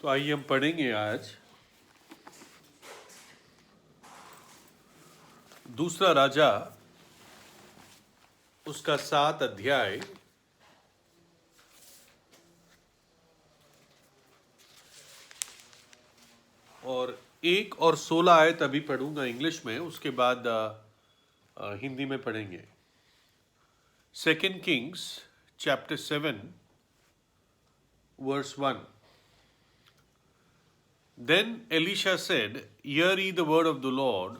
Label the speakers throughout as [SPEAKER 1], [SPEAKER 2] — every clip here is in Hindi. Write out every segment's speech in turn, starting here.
[SPEAKER 1] तो आइए हम पढ़ेंगे आज दूसरा राजा उसका 7 अध्याय और 1 और 16 आयत अभी पढ़ूंगा इंग्लिश में, उसके बाद हिंदी में पढ़ेंगे। 2 Kings chapter 7 verse 1. Then Elisha said, Hear ye the word of the Lord.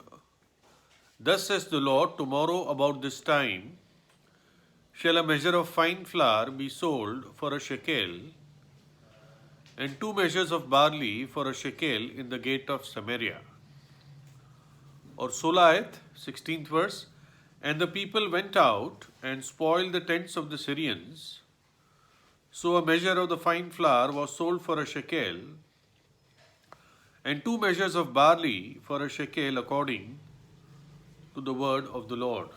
[SPEAKER 1] Thus says the Lord, tomorrow about this time shall a measure of fine flour be sold for a shekel, and 2 measures of barley for a shekel in the gate of Samaria. Or 16 ayat, 16th verse. And the people went out and spoiled the tents of the Syrians. So a measure of the fine flour was sold for a shekel, and 2 measures of barley for a shekel according to the word of the Lord.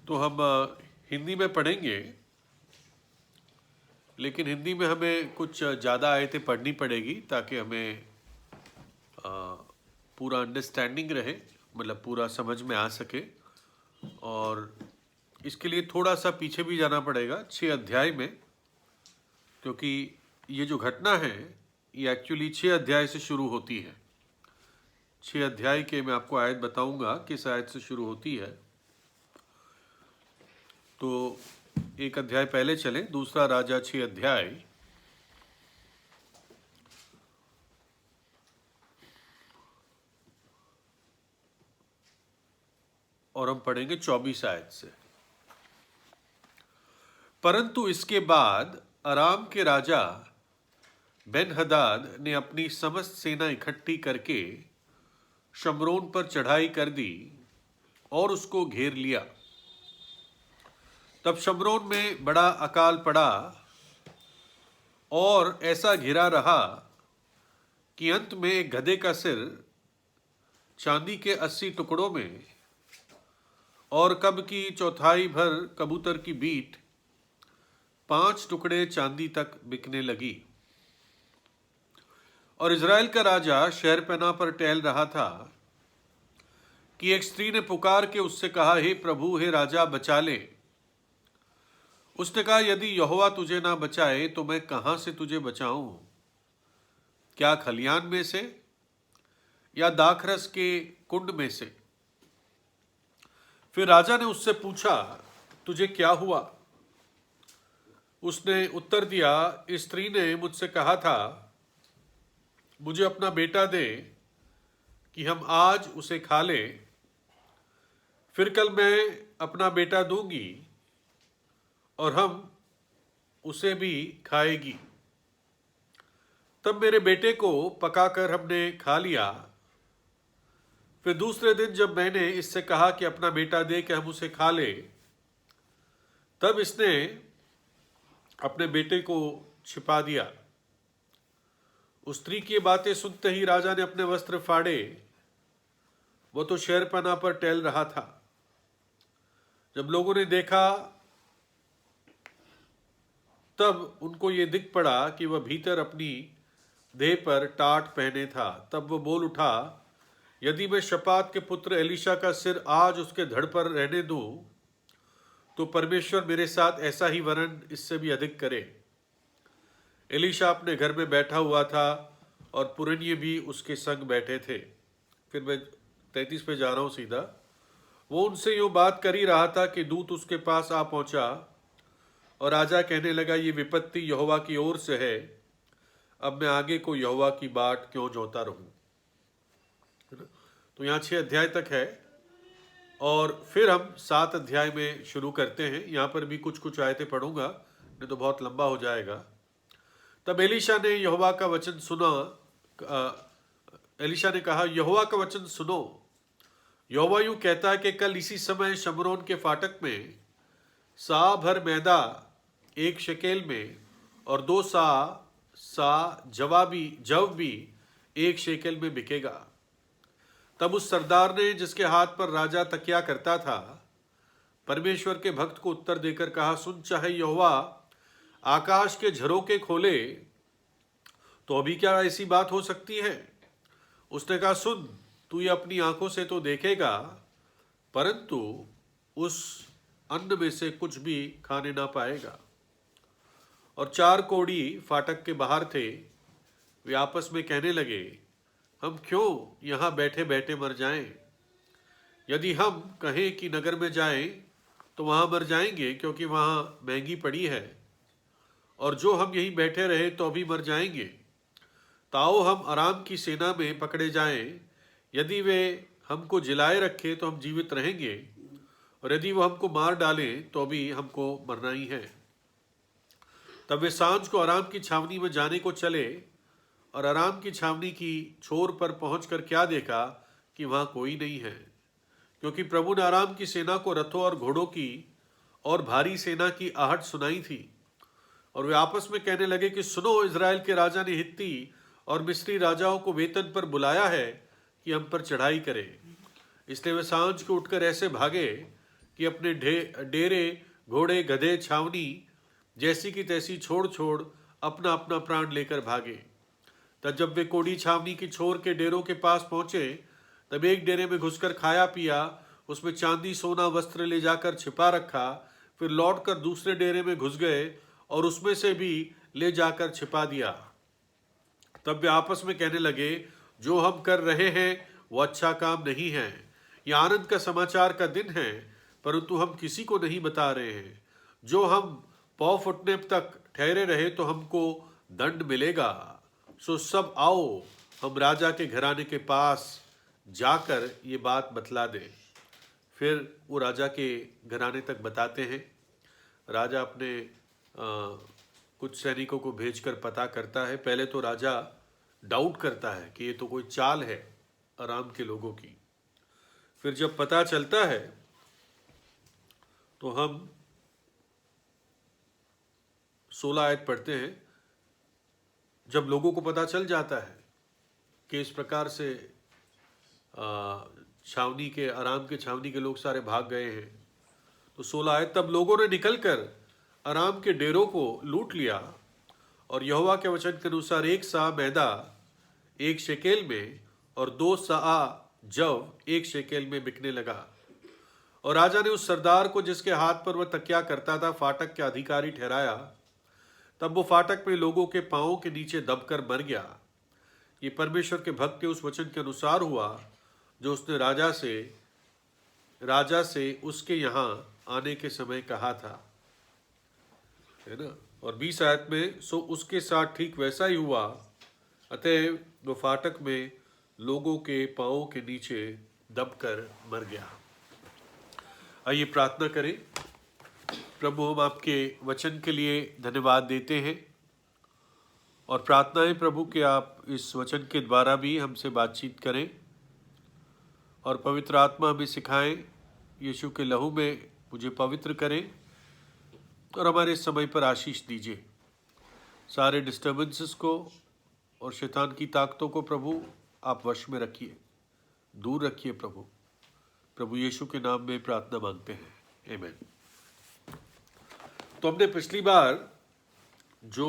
[SPEAKER 1] तो हम हिंदी में पढ़ेंगे, लेकिन हिंदी में हमें कुछ ज़्यादा आयतें पढ़नी पड़ेगी ताकि हमें पूरा अंडरस्टैंडिंग रहे, मतलब पूरा समझ में आ सके। और इसके लिए थोड़ा सा पीछे भी जाना पड़ेगा 6 अध्याय में, क्योंकि ये जो घटना है ये एक्चुअली 6 अध्याय से शुरू होती है। 6 अध्याय के मैं आपको आयत बताऊंगा किस आयत से शुरू होती है। तो एक अध्याय पहले चले, दूसरा राजा 6 अध्याय और हम पढ़ेंगे 24 आयत से। परंतु इसके बाद अराम के राजा बेन हदाद ने अपनी समस्त सेना इकट्ठी करके शमरोन पर चढ़ाई कर दी और उसको घेर लिया। तब शमरोन में बड़ा अकाल पड़ा और ऐसा घिरा रहा कि अंत में एक गधे का सिर चांदी के 80 टुकड़ों में और कब की चौथाई भर कबूतर की बीट 5 टुकड़े चांदी तक बिकने लगी। और इज़राइल का राजा शहरपनाह पर टहल रहा था कि एक स्त्री ने पुकार के उससे कहा, हे प्रभु, हे राजा, बचा ले। उसने कहा, यदि यहोवा तुझे ना बचाए तो मैं कहां से तुझे बचाऊं? क्या खलियान में से या दाखरस के कुंड में से? फिर राजा ने उससे पूछा, तुझे क्या हुआ? उसने उत्तर दिया, इस स्त्री ने मुझसे कहा था, मुझे अपना बेटा दे कि हम आज उसे खा लें, फिर कल मैं अपना बेटा दूंगी और हम उसे भी खाएगी। तब मेरे बेटे को पकाकर हमने खा लिया। फिर दूसरे दिन जब मैंने इससे कहा कि अपना बेटा दे कि हम उसे खा ले, तब इसने अपने बेटे को छिपा दिया। उस स्त्री की बातें सुनते ही राजा ने अपने वस्त्र फाड़े। वो तो शहरपनाह पर टहल रहा था। जब लोगों ने देखा तब उनको ये दिख पड़ा कि वह भीतर अपनी देह पर टाट पहने था। तब वो बोल उठा, यदि मैं शपात के पुत्र एलीशा का सिर आज उसके धड़ पर रहने दूं, तो परमेश्वर मेरे साथ ऐसा ही वरन इससे भी अधिक करे। एलीशा अपने घर में बैठा हुआ था और पुरनिये भी उसके संग बैठे थे। फिर मैं 33 पे जा रहा हूं सीधा। वो उनसे यूं बात कर ही रहा था कि दूत उसके पास आ पहुंचा और राजा कहने लगा, ये विपत्ति यहोवा की ओर से है। अब मैं आगे को यहोवा की बाट क्यों जोता रहूं? तो यहाँ 6 अध्याय तक है और फिर हम 7 अध्याय में शुरू करते हैं। यहाँ पर भी कुछ आयतें पढ़ूंगा, नहीं तो बहुत लंबा हो जाएगा। तब एलीशा ने यहोवा का वचन सुना। एलीशा ने कहा, यहोवा का वचन सुनो। यहोवा यूं कहता है कि कल इसी समय शमरोन के फाटक में सा भर मैदा 1 शेकेल में और 2 सा जव भी 1 शेकेल में बिकेगा। तब उस सरदार ने, जिसके हाथ पर राजा तकिया करता था, परमेश्वर के भक्त को उत्तर देकर कहा, सुन, चाहे यहोवा आकाश के झरोके खोले तो अभी क्या ऐसी बात हो सकती है? उसने कहा, सुन, तू ये अपनी आंखों से तो देखेगा, परंतु उस अन्न में से कुछ भी खाने ना पाएगा। और 4 कोढ़ी फाटक के बाहर थे। वे आपस में कहने लगे, हम क्यों यहाँ बैठे बैठे मर जाएं? यदि हम कहें कि नगर में जाएं तो वहां मर जाएंगे, क्योंकि वहां महंगी पड़ी है, और जो हम यहीं बैठे रहे तो अभी मर जाएंगे। ताओ हम आराम की सेना में पकड़े जाएं। यदि वे हमको जिलाए रखे तो हम जीवित रहेंगे, और यदि वो हमको मार डालें तो अभी हमको मरना ही है। तब वे सांझ को आराम की छावनी में जाने को चले, और आराम की छावनी की छोर पर पहुंचकर क्या देखा कि वहां कोई नहीं है, क्योंकि प्रभु ने आराम की सेना को रथों और घोड़ों की और भारी सेना की आहट सुनाई थी। और वे आपस में कहने लगे कि सुनो, इजराइल के राजा ने हित्ती और मिस्री राजाओं को वेतन पर बुलाया है कि हम पर चढ़ाई करें। इसलिए वे सांझ को उठकर ऐसे भागे कि अपने डेरे, घोड़े, गधे, छावनी जैसी की तैसी छोड़ छोड़ अपना अपना प्राण लेकर भागे। तब जब वे कोढ़ी छावनी की छोर के डेरों के पास पहुंचे, तब एक डेरे में घुसकर खाया पिया, उसमें चांदी सोना वस्त्र ले जाकर छिपा रखा। फिर लौटकर दूसरे डेरे में घुस गए और उसमें से भी ले जाकर छिपा दिया। तब वे आपस में कहने लगे, जो हम कर रहे हैं वो अच्छा काम नहीं है। यह आनंद का समाचार का दिन है, परंतु हम किसी को नहीं बता रहे हैं। जो हम पौ फुटने तक ठहरे रहे तो हमको दंड मिलेगा। सो सब आओ, हम राजा के घराने के पास जाकर ये बात बतला दें। फिर वो राजा के घराने तक बताते हैं। राजा अपने कुछ सैनिकों को भेजकर पता करता है। पहले तो राजा डाउट करता है कि ये तो कोई चाल है आराम के लोगों की। फिर जब पता चलता है तो हम 16 आयत पढ़ते हैं। जब लोगों को पता चल जाता है कि इस प्रकार से छावनी के, आराम के छावनी के लोग सारे भाग गए हैं, तो 16 आयत, तब लोगों ने निकलकर आराम के डेरों को लूट लिया, और यहोवा के वचन के अनुसार 1 सा मैदा 1 शेकेल में और 2 सा जव 1 शेकेल में बिकने लगा। और राजा ने उस सरदार को, जिसके हाथ पर वह तकिया करता था, फाटक के अधिकारी ठहराया। तब वो फाटक में लोगों के पांवों के नीचे दबकर मर गया। ये परमेश्वर के भक्त के उस वचन के अनुसार हुआ जो उसने राजा से उसके यहाँ आने के समय कहा था, है ना। और 20 आयत में, सो उसके साथ ठीक वैसा ही हुआ, अतः वो फाटक में लोगों के पांवों के नीचे दबकर मर गया। आइए प्रार्थना करें। प्रभु, हम आपके वचन के लिए धन्यवाद देते हैं, और प्रार्थना है प्रभु कि आप इस वचन के द्वारा भी हमसे बातचीत करें, और पवित्र आत्मा हमें सिखाएं। यीशु के लहू में मुझे पवित्र करें, और हमारे समय पर आशीष दीजिए। सारे डिस्टर्बेंसेस को और शैतान की ताकतों को प्रभु आप वश में रखिए, दूर रखिए प्रभु यीशु के नाम में प्रार्थना मांगते हैं, आमीन। तो हमने पिछली बार जो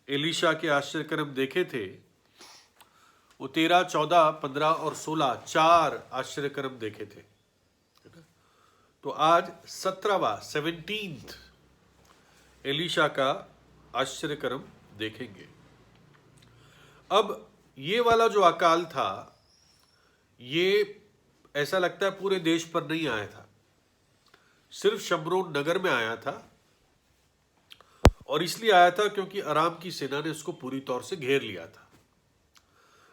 [SPEAKER 1] एलीशा के आश्चर्यक्रम देखे थे, वो 13, 14, 15 और 16 4 आश्चर्यक्रम देखे थे। तो आज 17वां एलीशा का आश्चर्यक्रम देखेंगे। अब ये वाला जो अकाल था, ये ऐसा लगता है पूरे देश पर नहीं आया था, सिर्फ शमरोन नगर में आया था। और इसलिए आया था क्योंकि आराम की सेना ने उसको पूरी तौर से घेर लिया था।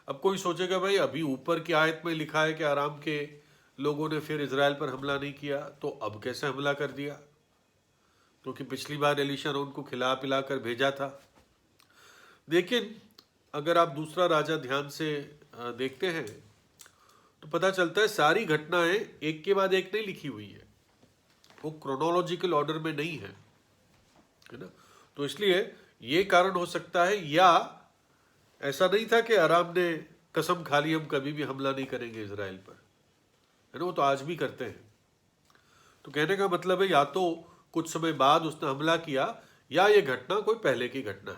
[SPEAKER 1] अब कोई सोचेगा, भाई अभी ऊपर की आयत में लिखा है कि आराम के लोगों ने फिर इजराइल पर हमला नहीं किया, तो अब कैसे हमला कर दिया? क्योंकि पिछली बार एलीशा ने उनको खिला पिला कर भेजा था। लेकिन अगर आप दूसरा राजा ध्यान से देखते हैं तो पता चलता है सारी घटनाएं एक के बाद एक नहीं लिखी हुई है, वो क्रोनोलॉजिकल ऑर्डर में नहीं है ना। तो इसलिए ये कारण हो सकता है, या ऐसा नहीं था कि आराम ने कसम खा ली हम कभी भी हमला नहीं करेंगे इजराइल पर, है ना। वो तो आज भी करते हैं। तो कहने का मतलब है, या तो कुछ समय बाद उसने हमला किया, या ये घटना कोई पहले की घटना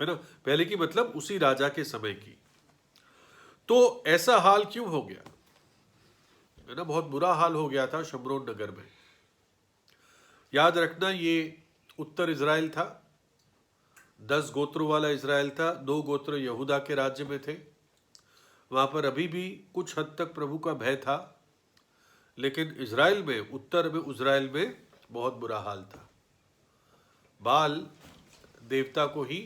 [SPEAKER 1] है ना? पहले की मतलब उसी राजा के समय की। तो ऐसा हाल क्यों हो गया, है ना? बहुत बुरा हाल हो गया था शमरोन नगर में। याद रखना, ये उत्तर इज़राइल था, 10 गोत्रों वाला इज़राइल था, 2 गोत्र यहूदा के राज्य में थे। वहां पर अभी भी कुछ हद तक प्रभु का भय था, लेकिन इज़राइल में, उत्तर में इज़राइल में बहुत बुरा हाल था। बाल देवता को ही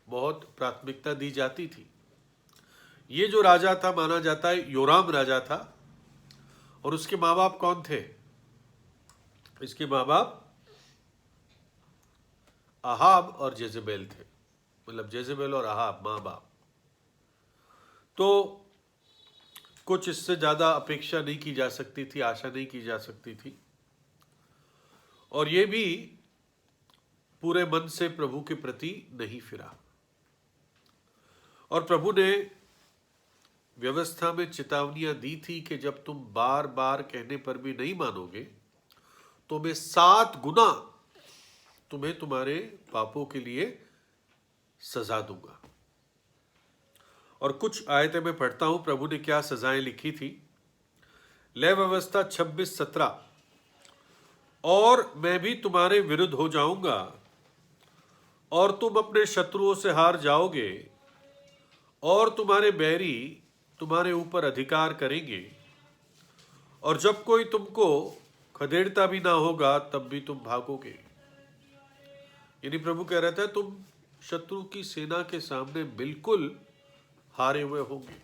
[SPEAKER 1] बहुत प्राथमिकता दी जाती थी। ये जो राजा था, माना जाता है योराम राजा था, और उसके माँ बाप कौन थे? इसके माँ बाप अहाब और जेजेबेल थे, मतलब जेजेबेल और अहाब माँ बाप। तो कुछ इससे ज्यादा अपेक्षा नहीं की जा सकती थी, आशा नहीं की जा सकती थी। और ये भी पूरे मन से प्रभु के प्रति नहीं फिरा। और प्रभु ने व्यवस्था में चेतावनियां दी थी कि जब तुम बार बार कहने पर भी नहीं मानोगे, तो मैं 7 गुना तुम्हें तुम्हारे पापों के लिए सजा दूंगा। और कुछ आयतें मैं पढ़ता हूं, प्रभु ने क्या सजाएं लिखी थी। लय व्यवस्था 26:17, और मैं भी तुम्हारे विरुद्ध हो जाऊंगा और तुम अपने शत्रुओं से हार जाओगे, और तुम्हारे बैरी तुम्हारे ऊपर अधिकार करेंगे, और जब कोई तुमको खदेड़ता भी ना होगा तब भी तुम भागोगे। यानी प्रभु कह रहा था, तुम शत्रु की सेना के सामने बिल्कुल हारे हुए होंगे।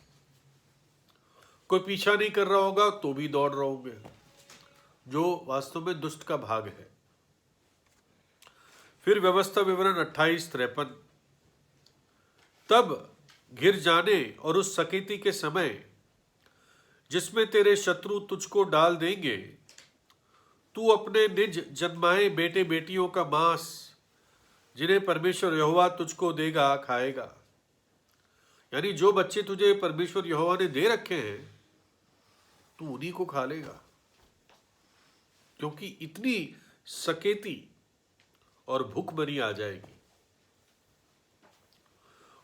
[SPEAKER 1] कोई पीछा नहीं कर रहा होगा तो भी दौड़ रहे होंगे, जो वास्तव में दुष्ट का भाग है। फिर व्यवस्था विवरण 28:53, तब घिर जाने और उस सकेती के समय जिसमें तेरे शत्रु तुझको डाल देंगे, तू अपने निज जन्माए बेटे बेटियों का मांस, जिन्हें परमेश्वर यहोवा तुझको देगा, खाएगा। यानी जो बच्चे तुझे परमेश्वर यहोवा ने दे रखे हैं, तू उन्हीं को खा लेगा, क्योंकि इतनी सकेती और भूखमरी आ जाएगी।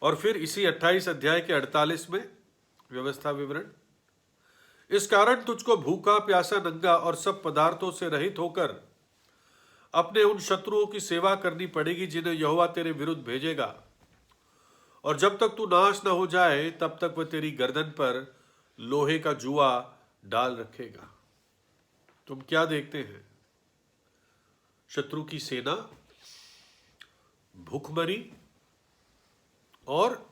[SPEAKER 1] और फिर इसी 28 अध्याय के 48 में व्यवस्था विवरण, इस कारण तुझको भूखा प्यासा नंगा और सब पदार्थों से रहित होकर अपने उन शत्रुओं की सेवा करनी पड़ेगी जिन्हें यहोवा तेरे विरुद्ध भेजेगा, और जब तक तू नाश न हो जाए तब तक वह तेरी गर्दन पर लोहे का जुआ डाल रखेगा। तुम क्या देखते हैं? शत्रु की सेना, भूखमरी, और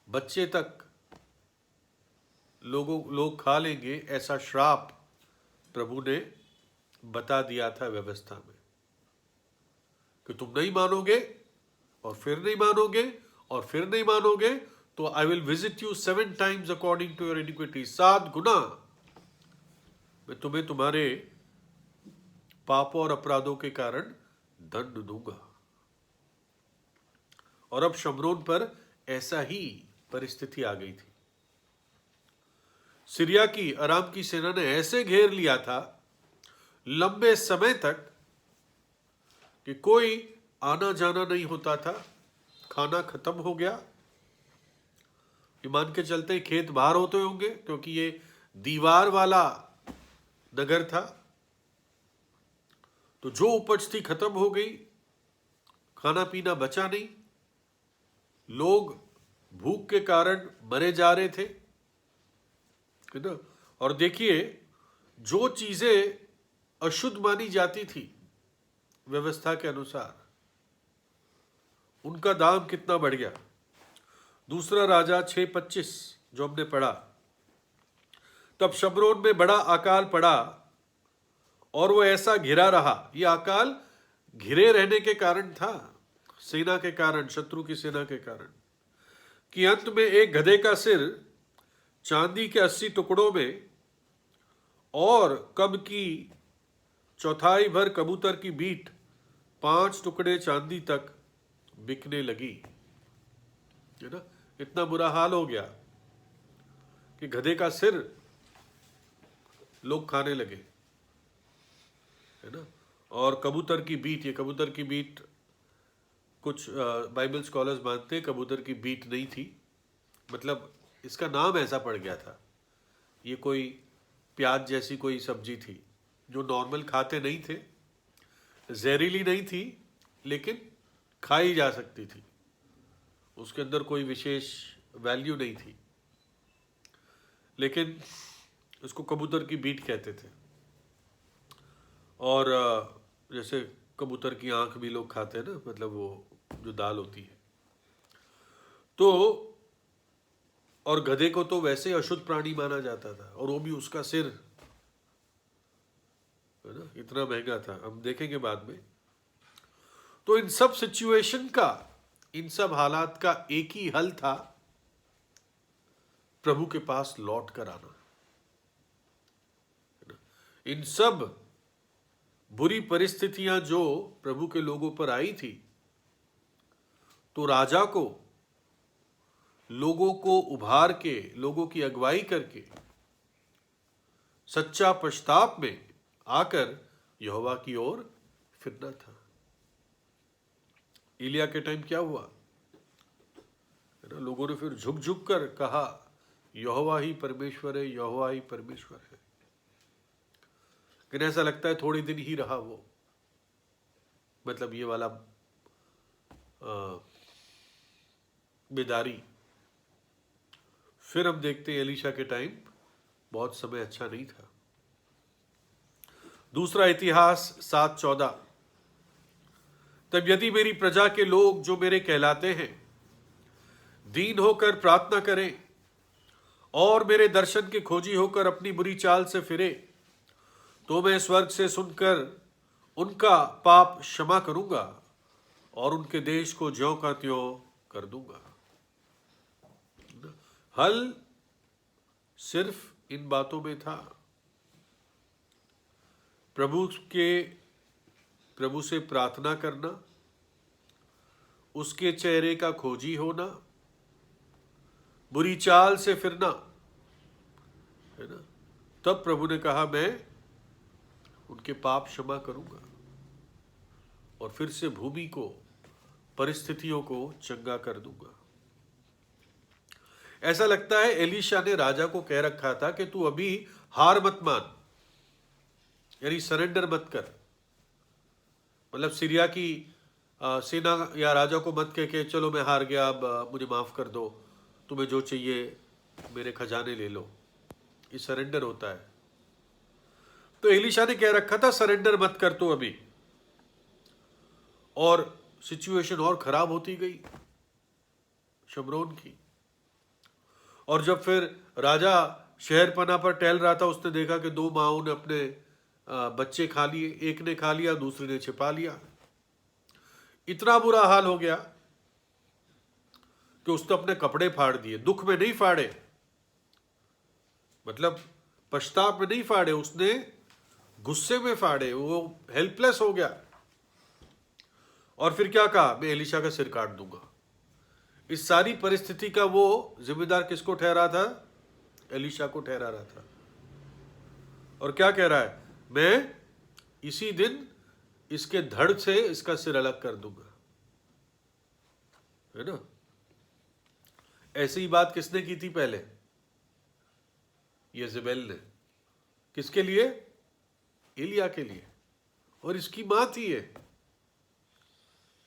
[SPEAKER 1] बच्चे तक लोग खा लेंगे, ऐसा श्राप प्रभु ने बता दिया था व्यवस्था में, कि तुम नहीं मानोगे और फिर नहीं मानोगे और फिर नहीं मानोगे, तो I will visit you 7 times according to your iniquity. 7 गुना मैं तुम्हें तुम्हारे पापों और अपराधों के कारण दंड दूंगा। और अब शमरोन पर ऐसा ही परिस्थिति आ गई थी। सीरिया की, अराम की सेना ने ऐसे घेर लिया था लंबे समय तक कि कोई आना जाना नहीं होता था, खाना खत्म हो गया। ये मान के चलते खेत बाहर होते होंगे, क्योंकि ये दीवार वाला नगर था, तो जो उपज थी खत्म हो गई, खाना पीना बचा नहीं, लोग भूख के कारण मरे जा रहे थे, है ना? और देखिए, जो चीजें अशुद्ध मानी जाती थी व्यवस्था के अनुसार, उनका दाम कितना बढ़ गया। दूसरा राजा 6:25 जो हमने पढ़ा, तब शमरोन में बड़ा अकाल पड़ा और वो ऐसा घिरा रहा। ये अकाल घिरे रहने के कारण था, सेना के कारण, शत्रु की सेना के कारण, कि अंत में एक गधे का सिर चांदी के 80 टुकड़ों में और कब की चौथाई भर कबूतर की बीट 5 टुकड़े चांदी तक बिकने लगी, है ना? इतना बुरा हाल हो गया कि गधे का सिर लोग खाने लगे। है ना। और कबूतर की बीट, ये कबूतर की बीट कुछ बाइबल स्कॉलर्स मानते हैं कबूतर की बीट नहीं थी, मतलब इसका नाम ऐसा पड़ गया था। ये कोई प्याज जैसी कोई सब्जी थी जो नॉर्मल खाते नहीं थे, जहरीली नहीं थी, लेकिन खाई जा सकती थी, उसके अंदर कोई विशेष वैल्यू नहीं थी, लेकिन उसको कबूतर की बीट कहते थे। और जैसे कबूतर की आंख भी लोग खाते हैं ना, मतलब वो जो दाल होती है। तो और गधे को तो वैसे ही अशुद्ध प्राणी माना जाता था, और वो भी उसका सिर, है ना, इतना महंगा था, हम देखेंगे बाद में। तो इन सब सिचुएशन का, इन सब हालात का एक ही हल था, प्रभु के पास लौट कर आना। इन सब बुरी परिस्थितियां जो प्रभु के लोगों पर आई थी, तो राजा को लोगों को उभार के, लोगों की अगुवाई करके, सच्चा पश्चाताप में आकर यहोवा की ओर फिरना था। इलिया के टाइम क्या हुआ, है ना, लोगों ने फिर झुक झुक कर कहा यहोवा ही परमेश्वर है, यहोवा ही परमेश्वर है। लेकिन ऐसा लगता है थोड़ी दिन ही रहा वो, मतलब ये वाला बेदारी। फिर हम देखते हैं एलीशा के टाइम बहुत समय अच्छा नहीं था। दूसरा इतिहास 7:14, तब यदि मेरी प्रजा के लोग जो मेरे कहलाते हैं दीन होकर प्रार्थना करें और मेरे दर्शन के खोजी होकर अपनी बुरी चाल से फिरे, तो मैं स्वर्ग से सुनकर उनका पाप क्षमा करूंगा और उनके देश को ज्यों का त्यों कर दूंगा। हल सिर्फ इन बातों में था, प्रभु से प्रार्थना करना, उसके चेहरे का खोजी होना, बुरी चाल से फिरना, है ना। तब प्रभु ने कहा मैं उनके पाप क्षमा करूंगा और फिर से भूमि को, परिस्थितियों को चंगा कर दूंगा। ऐसा लगता है एलीशा ने राजा को कह रखा था कि तू अभी हार मत मान, यानी सरेंडर मत कर, मतलब सीरिया की सेना या राजा को मत कह के चलो मैं हार गया, अब मुझे माफ कर दो, तुम्हें जो चाहिए मेरे खजाने ले लो। ये सरेंडर होता है। तो एलीशा ने कह रखा था सरेंडर मत कर तो अभी, और सिचुएशन और खराब होती गई शमरोन की। और जब फिर राजा शहरपना पर टहल रहा था, उसने देखा कि दो माओं ने अपने बच्चे खा लिए, एक ने खा लिया, दूसरे ने छिपा लिया। इतना बुरा हाल हो गया कि उसने अपने कपड़े फाड़ दिए। दुख में नहीं फाड़े, मतलब पश्चाताप में नहीं फाड़े, उसने गुस्से में फाड़े, वो हेल्पलेस हो गया। और फिर क्या कहा, मैं एलीशा का सिर काट दूंगा। इस सारी परिस्थिति का वो जिम्मेदार किसको ठहरा था? एलीशा को ठहरा रहा था। और क्या कह रहा है, मैं इसी दिन इसके धड़ से इसका सिर अलग कर दूंगा, है ना। ऐसी ही बात किसने की थी पहले? येजेबेल ने। किसके लिए? एलिया के लिए। और इसकी मां थी ये,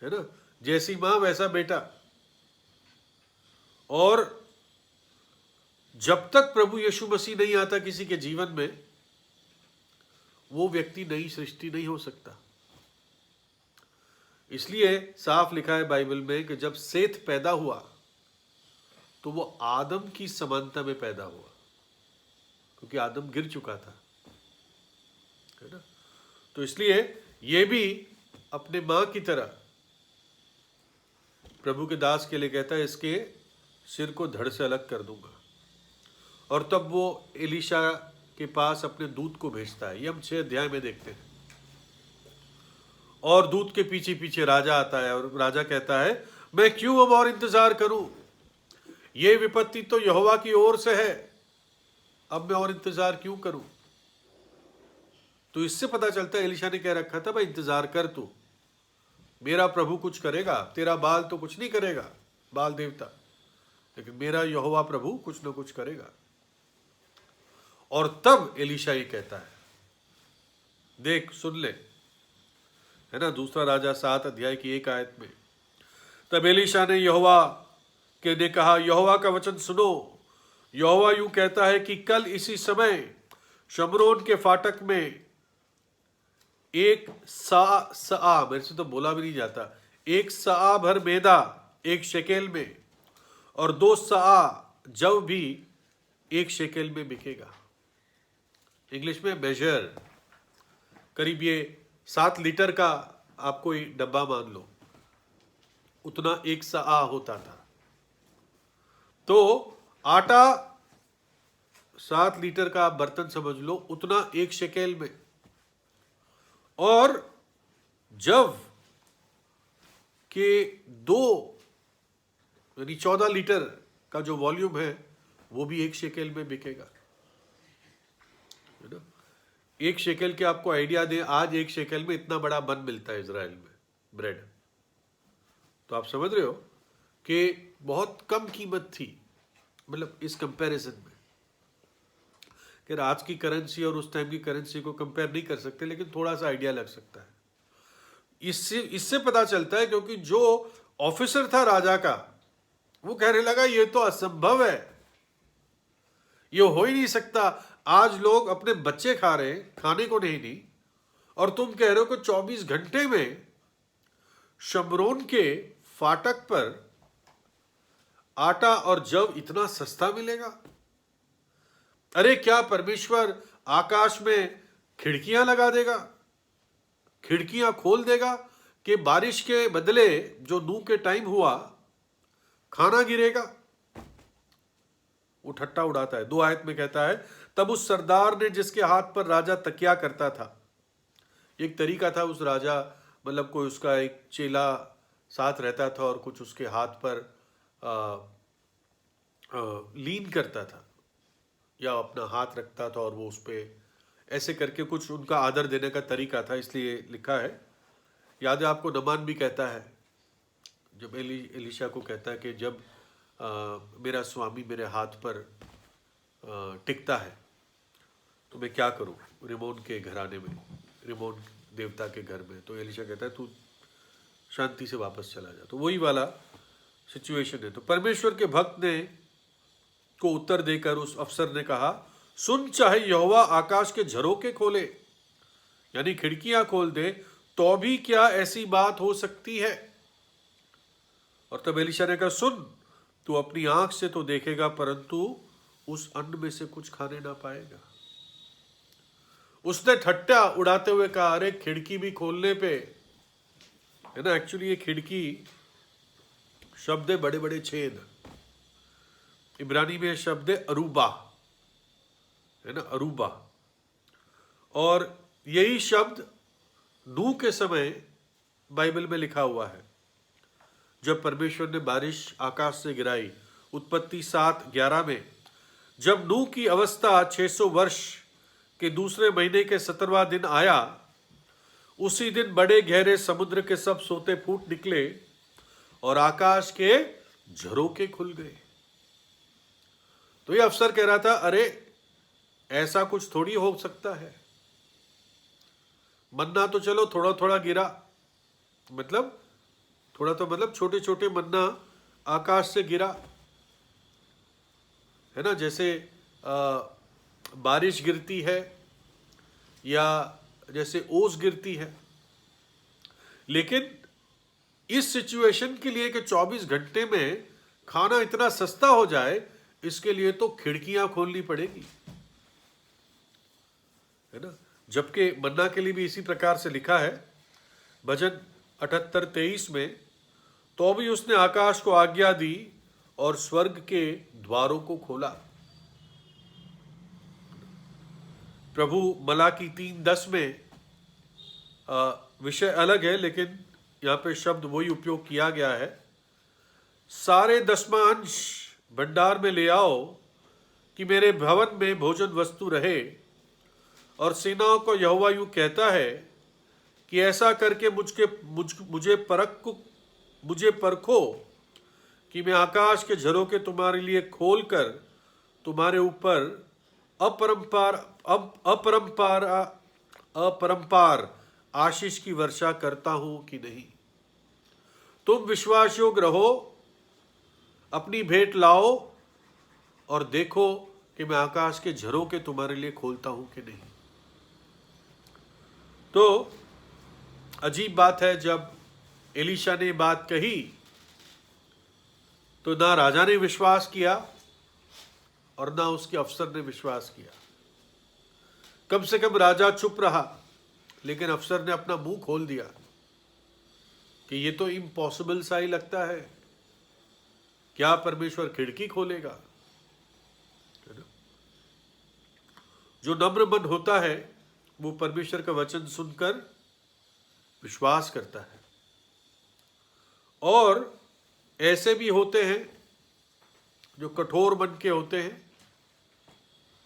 [SPEAKER 1] है ना, जैसी मां वैसा बेटा। और जब तक प्रभु यीशु मसीह नहीं आता किसी के जीवन में, वो व्यक्ति नई सृष्टि नहीं हो सकता। इसलिए साफ लिखा है बाइबल में कि जब सेत पैदा हुआ तो वो आदम की समानता में पैदा हुआ, क्योंकि आदम गिर चुका था, है ना। तो इसलिए ये भी अपने मां की तरह प्रभु के दास के लिए कहता है इसके सिर को धड़ से अलग कर दूंगा। और तब वो एलीशा के पास अपने दूत को भेजता है। ये हम 6 अध्याय में देखते हैं। और दूत के पीछे पीछे राजा आता है और राजा कहता है मैं क्यों अब और इंतजार करूं, ये विपत्ति तो यहोवा की ओर से है, अब मैं और इंतजार क्यों करूं। तो इससे पता चलता है एलिशा ने कह रखा था भाई इंतजार कर तू, मेरा प्रभु कुछ करेगा, तेरा बाल तो कुछ नहीं करेगा, बाल देवता, लेकिन मेरा यहोवा प्रभु कुछ ना कुछ करेगा। और तब एलिशा ये कहता है, देख सुन ले, है ना, दूसरा राजा 7 अध्याय की 1 आयत में, तब एलिशा ने यहोवा के ने कहा, यहोवा का वचन सुनो, यहोवा यूं कहता है कि कल इसी समय शमरोन के फाटक में एक सा मेरे से तो बोला भी नहीं जाता, एक सा भर मैदा 1 शेकेल में और 2 सा जव भी 1 शेकेल में बिकेगा। इंग्लिश में मेजर, करीब ये 7 लीटर का आप कोई डब्बा मान लो, उतना 1 सा होता था। तो आटा 7 लीटर का आप बर्तन समझ लो, उतना 1 शेकेल में, और जव के 2 यानी 14 लीटर का जो वॉल्यूम है वो भी 1 शेकेल में बिकेगा, है ना। 1 शेकेल के आपको आइडिया दें, आज 1 शेकेल में इतना बड़ा बन मिलता है इजराइल में, ब्रेड। तो आप समझ रहे हो कि बहुत कम कीमत थी, मतलब इस कंपैरिजन में, कि आज की करेंसी और उस टाइम की करेंसी को कंपेयर नहीं कर सकते, लेकिन थोड़ा सा आइडिया लग सकता है। इससे पता चलता है, क्योंकि जो ऑफिसर था राजा का, वो कहने लगा ये तो असंभव है, ये हो ही नहीं सकता, आज लोग अपने बच्चे खा रहे हैं, खाने को नहीं, और तुम कह रहे हो कि 24 घंटे में शमरोन के फाटक पर आटा और जव इतना सस्ता मिलेगा। अरे क्या परमेश्वर आकाश में खिड़कियां लगा देगा, खिड़कियां खोल देगा कि बारिश के बदले जो नूह के टाइम हुआ खाना गिरेगा? वो ठट्टा उड़ाता है। 2 आयत में कहता है, तब उस सरदार ने जिसके हाथ पर राजा तकिया करता था, एक तरीका था उस राजा, मतलब कोई उसका एक चेला साथ रहता था और कुछ उसके हाथ पर लीन करता था या अपना हाथ रखता था और वो उस पर ऐसे करके कुछ उनका आदर देने का तरीका था, इसलिए लिखा है। याद है आपको, नमान भी कहता है जब एलिशा को कहता है कि जब मेरा स्वामी मेरे हाथ पर टिकता है तो मैं क्या करूं, रिमोन के घराने में, रिमोन देवता के घर में। तो एलिशा कहता है तू शांति से वापस चला जा। तो वही वाला सिचुएशन है। तो परमेश्वर के भक्त ने को उत्तर देकर उस अफसर ने कहा, सुन, चाहे यहोवा आकाश के झरोखे खोले, यानी खिड़कियां खोल दे, तो भी क्या ऐसी बात हो सकती है? और तब एलिशा ने कहा, सुन, तू अपनी आंख से तो देखेगा, परंतु उस अन्न में से कुछ खाने ना पाएगा। उसने ठट्टा उड़ाते हुए कहा, अरे खिड़की भी खोलने पे, है ना, एक्चुअली ये खिड़की शब्द है बड़े बड़े छेद, इब्रानी में शब्द है अरूबा, है ना, अरूबा। और यही शब्द नूह के समय बाइबल में लिखा हुआ है, जब परमेश्वर ने बारिश आकाश से गिराई। उत्पत्ति 7:11 में, जब नूह की अवस्था 600 वर्ष के दूसरे महीने के 17वां दिन आया, उसी दिन बड़े गहरे समुद्र के सब सोते फूट निकले और आकाश के झरोखे खुल गए। तो ये अफसर कह रहा था, अरे ऐसा कुछ थोड़ी हो सकता है, मन्ना तो चलो थोड़ा थोड़ा गिरा, मतलब थोड़ा तो मतलब छोटे छोटे मन्ना आकाश से गिरा, है ना, जैसे बारिश गिरती है या जैसे ओस गिरती है। लेकिन इस सिचुएशन के लिए कि 24 घंटे में खाना इतना सस्ता हो जाए, इसके लिए तो खिड़कियां खोलनी पड़ेगी, है ना। जबकि मन्ना के लिए भी इसी प्रकार से लिखा है, भजन 78:23 में, तो भी उसने आकाश को आज्ञा दी और स्वर्ग के द्वारों को खोला। प्रभु मलाकी 3:10 में, विषय अलग है लेकिन यहाँ पे शब्द वही उपयोग किया गया है, सारे दशमांश भंडार में ले आओ कि मेरे भवन में भोजन वस्तु रहे, और सेनाओं को यहोवा यूं कहता है कि ऐसा करके मुझे परखो कि मैं आकाश के झरोखे तुम्हारे लिए खोलकर तुम्हारे ऊपर अपरंपार अपरंपार अपरंपार आशीष की वर्षा करता हूं कि नहीं। तुम विश्वास योग्य रहो, अपनी भेंट लाओ और देखो कि मैं आकाश के झरोखे तुम्हारे लिए खोलता हूं कि नहीं। तो अजीब बात है, जब एलीशा ने बात कही तो ना राजा ने विश्वास किया और ना उसके अफसर ने विश्वास किया। कम से कम राजा चुप रहा, लेकिन अफसर ने अपना मुंह खोल दिया कि ये तो इम्पॉसिबल सा ही लगता है, क्या परमेश्वर खिड़की खोलेगा? जो नम्र मन होता है वो परमेश्वर का वचन सुनकर विश्वास करता है। और ऐसे भी होते हैं जो कठोर मन के होते हैं,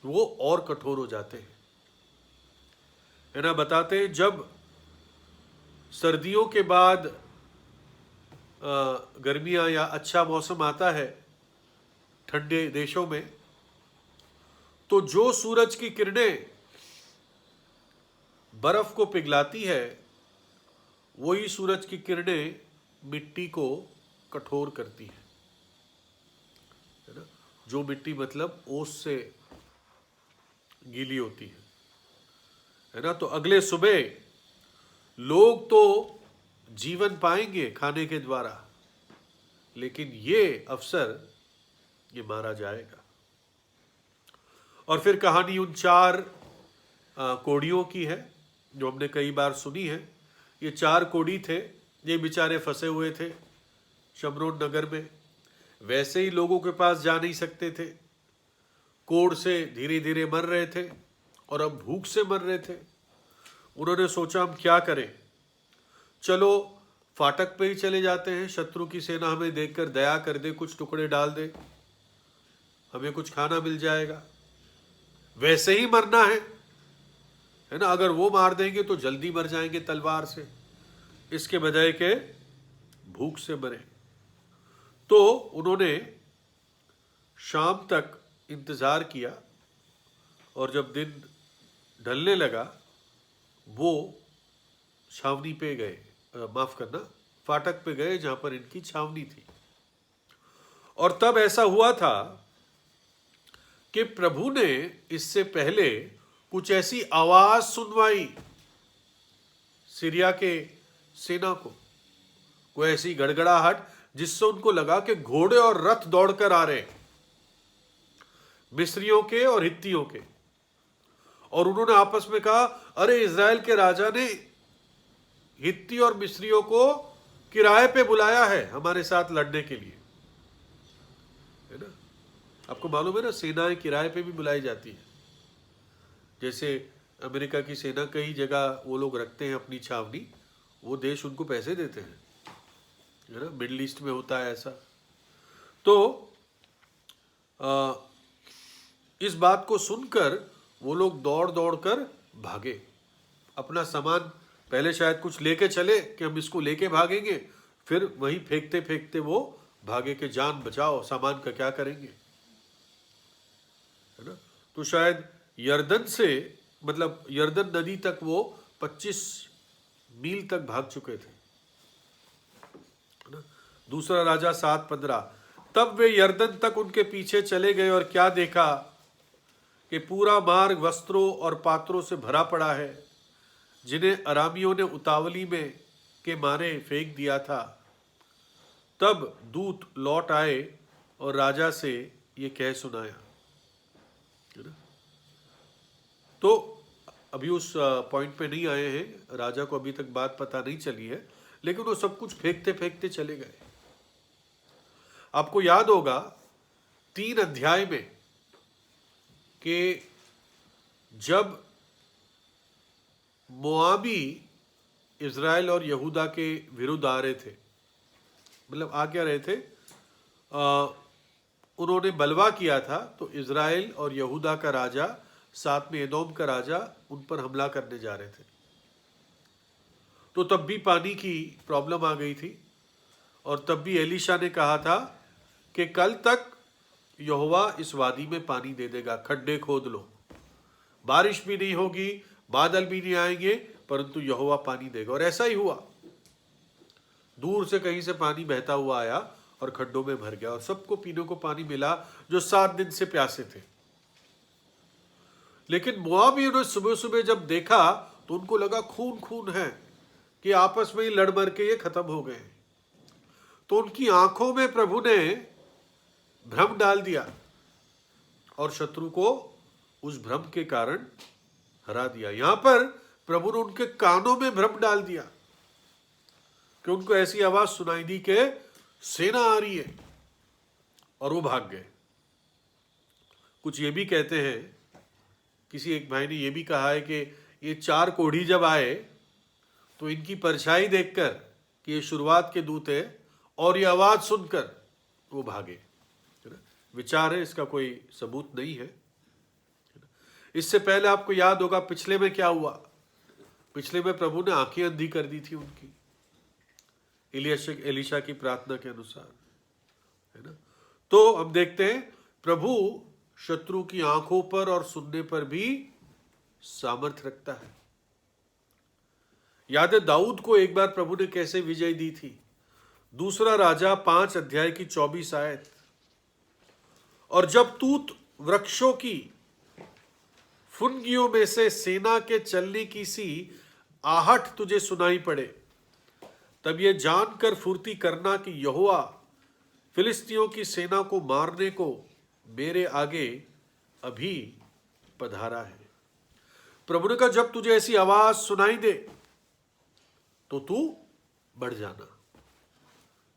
[SPEAKER 1] वो और कठोर हो जाते हैं, है ना। बताते हैं जब सर्दियों के बाद गर्मियां या अच्छा मौसम आता है ठंडे देशों में, तो जो सूरज की किरणें बर्फ को पिघलाती है, वही सूरज की किरणें मिट्टी को कठोर करती है ना। जो मिट्टी मतलब ओस से गीली होती है ना। तो अगले सुबह लोग तो जीवन पाएंगे खाने के द्वारा, लेकिन ये अफसर ये मारा जाएगा। और फिर कहानी उन 4 कोड़ियों की है जो हमने कई बार सुनी है। ये 4 कोड़ी थे, ये बेचारे फंसे हुए थे शमरोन नगर में। वैसे ही लोगों के पास जा नहीं सकते थे, कोड़ से धीरे धीरे मर रहे थे और अब भूख से मर रहे थे। उन्होंने सोचा हम क्या करें, चलो फाटक पे ही चले जाते हैं, शत्रु की सेना हमें देखकर दया कर दे, कुछ टुकड़े डाल दे, हमें कुछ खाना मिल जाएगा। वैसे ही मरना है ना, अगर वो मार देंगे तो जल्दी मर जाएंगे तलवार से, इसके बजाय के भूख से मरे। तो उन्होंने शाम तक इंतजार किया और जब दिन ढलने लगा वो छावनी पे गए, माफ करना, फाटक पे गए जहां पर इनकी छावनी थी। और तब ऐसा हुआ था कि प्रभु ने इससे पहले कुछ ऐसी आवाज सुनवाई सीरिया के सेना को, कोई ऐसी गड़गड़ाहट जिससे उनको लगा कि घोड़े और रथ दौड़कर आ रहे, मिस्रियों के और हित्तियों के। और उन्होंने आपस में कहा, अरे इजराइल के राजा ने हित्ती और मिस्रियों को किराए पे बुलाया है हमारे साथ लड़ने के लिए, है ना। आपको मालूम है ना, सेनाएं किराए पे भी बुलाई जाती है। जैसे अमेरिका की सेना कई जगह वो लोग रखते हैं अपनी छावनी, वो देश उनको पैसे देते हैं, है ना। मिडिल ईस्ट में होता है ऐसा। तो इस बात को सुनकर वो लोग दौड़ दौड़ कर भागे। अपना सामान पहले शायद कुछ लेके चले कि हम इसको लेके भागेंगे, फिर वहीं फेंकते फेंकते वो भागे कि जान बचाओ, सामान का क्या करेंगे, है ना। तो शायद यर्दन से, मतलब यर्दन नदी तक वो 25 मील तक भाग चुके थे, है ना। दूसरा राजा 7:15। तब वे यर्दन तक उनके पीछे चले गए और क्या देखा कि पूरा मार्ग वस्त्रों और पात्रों से भरा पड़ा है, जिन्हें अरामियों ने उतावली में के मारे फेंक दिया था। तब दूत लौट आए और राजा से ये कह सुनाया, है ना। तो अभी उस पॉइंट पे नहीं आए हैं, राजा को अभी तक बात पता नहीं चली है, लेकिन वो सब कुछ फेंकते फेंकते चले गए। आपको याद होगा 3 अध्याय में कि जब मोआबी इज़राइल और यहूदा के विरुद्ध आ रहे थे, मतलब आ क्या रहे थे, उन्होंने बलवा किया था, तो इज़राइल और यहूदा का राजा साथ में एदोम का राजा उन पर हमला करने जा रहे थे। तो तब भी पानी की प्रॉब्लम आ गई थी, और तब भी एलीशा ने कहा था कि कल तक यहोवा इस वादी में पानी दे देगा, खड्डे खोद लो, बारिश भी नहीं होगी, बादल भी नहीं आएंगे, परंतु यहोवा पानी देगा। और ऐसा ही हुआ। दूर से कहीं से पानी बहता हुआ आया और खड्डों में भर गया, और सबको पीने को पानी मिला जो 7 दिन से प्यासे थे। लेकिन मोआबियों ने सुबह सुबह जब देखा तो उनको लगा खून खून है, कि आपस में ही लड़ मर के ये खत्म हो गए। तो उनकी आंखों में प्रभु ने भ्रम डाल दिया और शत्रु को उस भ्रम के कारण हरा दिया। यहां पर प्रभु ने उनके कानों में भ्रम डाल दिया कि उनको ऐसी आवाज सुनाई दी कि सेना आ रही है, और वो भाग गए। कुछ ये भी कहते हैं, किसी एक भाई ने ये भी कहा है कि ये 4 कोढ़ी जब आए तो इनकी परछाई देखकर कि ये शुरुआत के दूत है, और ये आवाज सुनकर वो भागे। है ना? विचार है, इसका कोई सबूत नहीं है। इससे पहले आपको याद होगा पिछले में क्या हुआ। पिछले में प्रभु ने आंखें अंधी कर दी थी उनकी, एलीशा की प्रार्थना के अनुसार, है ना। तो हम देखते हैं प्रभु शत्रु की आंखों पर और सुनने पर भी सामर्थ्य रखता है। याद है दाऊद को एक बार प्रभु ने कैसे विजय दी थी। 2 राजा 5 अध्याय की 24 आयत। और जब तूत वृक्षों की फुनगियों में से सेना के चलने की सी आहट तुझे सुनाई पड़े, तब ये जानकर फुर्ती करना कि यहोवा फिलिस्तियों की सेना को मारने को मेरे आगे अभी पधारा है। प्रभु ने कहा जब तुझे ऐसी आवाज सुनाई दे तो तू बढ़ जाना,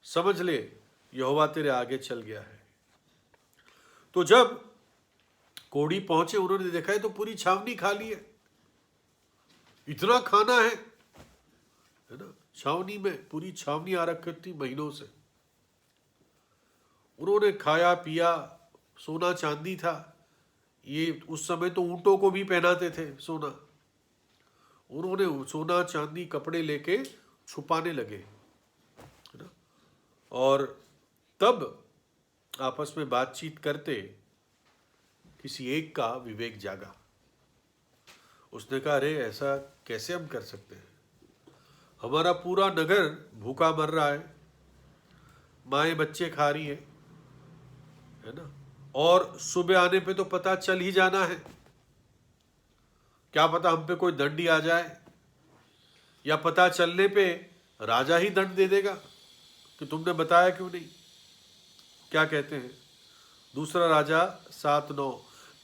[SPEAKER 1] समझ ले यहोवा तेरे आगे चल गया है। तो जब कोढ़ी पहुंचे, उन्होंने देखा है तो पूरी छावनी खाली है, इतना खाना है ना। छावनी में पूरी छावनी आ रखी थी महीनों से। उन्होंने खाया पिया, सोना चांदी था। ये उस समय तो ऊंटों को भी पहनाते थे सोना। उन्होंने सोना चांदी कपड़े लेके छुपाने लगे, है ना। और तब आपस में बातचीत करते किसी एक का विवेक जागा। उसने कहा अरे ऐसा कैसे हम कर सकते हैं, हमारा पूरा नगर भूखा मर रहा है, माएँ बच्चे खा रही है ना, और सुबह आने पे तो पता चल ही जाना है। क्या पता हम पे कोई दंड ही आ जाए, या पता चलने पे राजा ही दंड दे देगा कि तुमने बताया क्यों नहीं। क्या कहते हैं 2 राजा 7:9।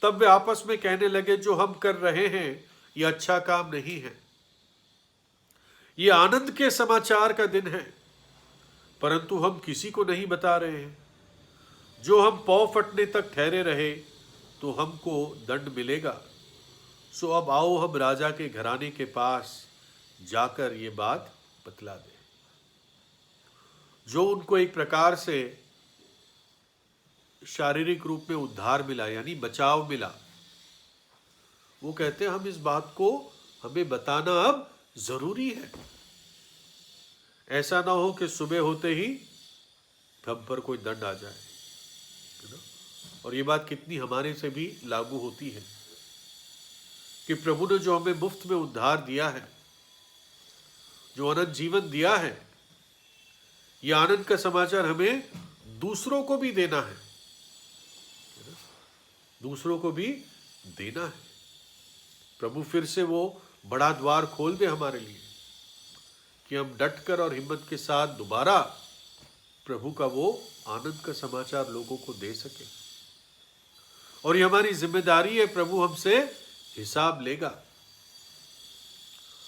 [SPEAKER 1] तब वे आपस में कहने लगे जो हम कर रहे हैं ये अच्छा काम नहीं है, ये आनंद के समाचार का दिन है, परंतु हम किसी को नहीं बता रहे हैं। जो हम पौ फटने तक ठहरे रहे तो हमको दंड मिलेगा। सो अब आओ हम राजा के घराने के पास जाकर ये बात बतला दें। जो उनको एक प्रकार से शारीरिक रूप में उद्धार मिला, यानी बचाव मिला, वो कहते हैं हम इस बात को हमें बताना अब जरूरी है। ऐसा ना हो कि सुबह होते ही हम पर कोई दंड आ जाए, है ना। और ये बात कितनी हमारे से भी लागू होती है कि प्रभु ने जो हमें मुफ्त में उद्धार दिया है, जो अनंत जीवन दिया है, यह आनंद का समाचार हमें दूसरों को भी देना है, दूसरों को भी देना है। प्रभु फिर से वो बड़ा द्वार खोल दे हमारे लिए कि हम डटकर और हिम्मत के साथ दोबारा प्रभु का वो आनंद का समाचार लोगों को दे सके। और ये हमारी जिम्मेदारी है, प्रभु हमसे हिसाब लेगा।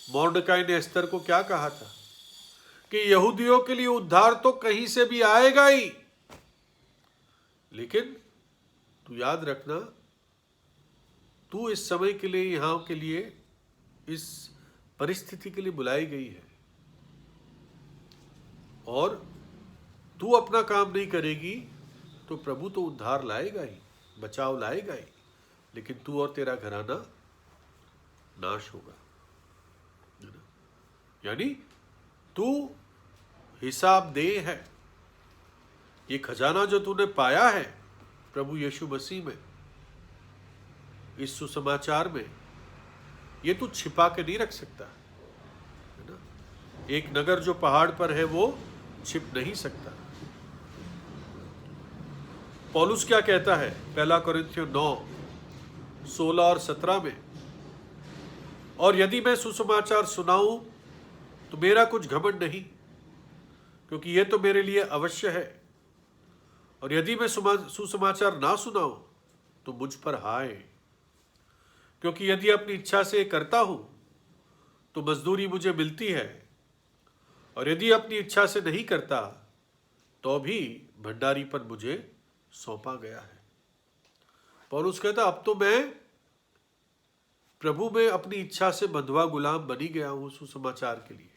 [SPEAKER 1] मोर्दकाई ने एस्तर को क्या कहा था कि यहूदियों के लिए उद्धार तो कहीं से भी आएगा ही, लेकिन तू याद रखना तू इस समय के लिए, यहां के लिए, इस परिस्थिति के लिए बुलाई गई है, और तू अपना काम नहीं करेगी तो प्रभु तो उद्धार लाएगा ही, बचाव लाएगा ही, लेकिन तू और तेरा घराना नाश होगा। है ना? यानी तू हिसाब दे है। ये खजाना जो तूने पाया है प्रभु यीशु मसीह में, इस सुसमाचार में, ये तू छिपा के नहीं रख सकता। है ना? एक नगर जो पहाड़ पर है वो छिप नहीं सकता। पौलुस क्या कहता है 1 कोरिन्थियों 9:16 और 17 में, और यदि मैं सुसमाचार सुनाऊं तो मेरा कुछ घमंड नहीं, क्योंकि यह तो मेरे लिए अवश्य है, और यदि मैं सुसमाचार ना सुनाऊं तो मुझ पर हाय, क्योंकि यदि अपनी इच्छा से करता हूं तो मजदूरी मुझे मिलती है, और यदि अपनी इच्छा से नहीं करता तो भी भंडारीपन मुझे सौंपा गया है। पौलुस कहता अब तो मैं प्रभु में अपनी इच्छा से बंधुआ गुलाम बनी गया हूं सुसमाचार के लिए।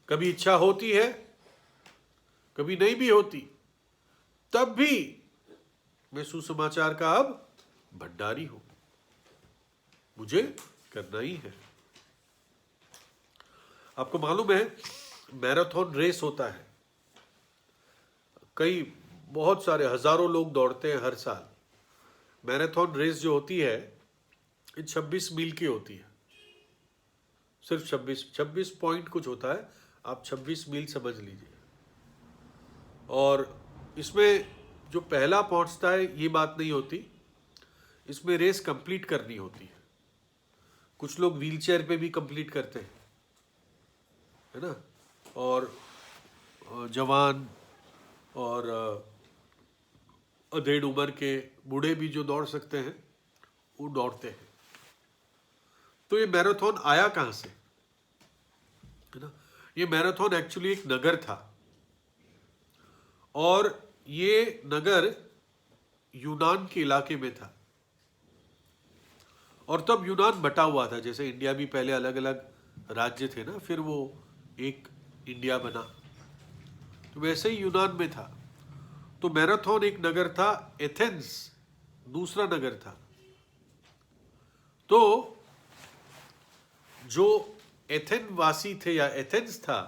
[SPEAKER 1] कभी इच्छा होती है, कभी नहीं भी होती, तब भी मैं सुसमाचार का अब भंडारी हूं, मुझे करना ही है। आपको मालूम है मैराथन रेस होता है, बहुत सारे हजारों लोग दौड़ते हैं हर साल। मैराथन रेस जो होती है ये 26 मील की होती है, सिर्फ 26 पॉइंट कुछ होता है, आप 26 मील समझ लीजिए। और इसमें जो पहला पहुंचता है ये बात नहीं होती, इसमें रेस कंप्लीट करनी होती है। कुछ लोग व्हीलचेयर पे भी कंप्लीट करते हैं, है ना, और जवान और अधेड़ उम्र के बूढ़े भी जो दौड़ सकते हैं वो दौड़ते हैं। तो ये मैराथन आया कहां से, है ना? ये मैराथन एक्चुअली एक नगर था, और ये नगर यूनान के इलाके में था, और तब यूनान बटा हुआ था। जैसे इंडिया भी पहले अलग अलग राज्य थे ना, फिर वो एक इंडिया बना, तो वैसे ही यूनान में था। तो मैराथन एक नगर था, एथेंस दूसरा नगर था। तो जो एथेन वासी थे या एथेंस था,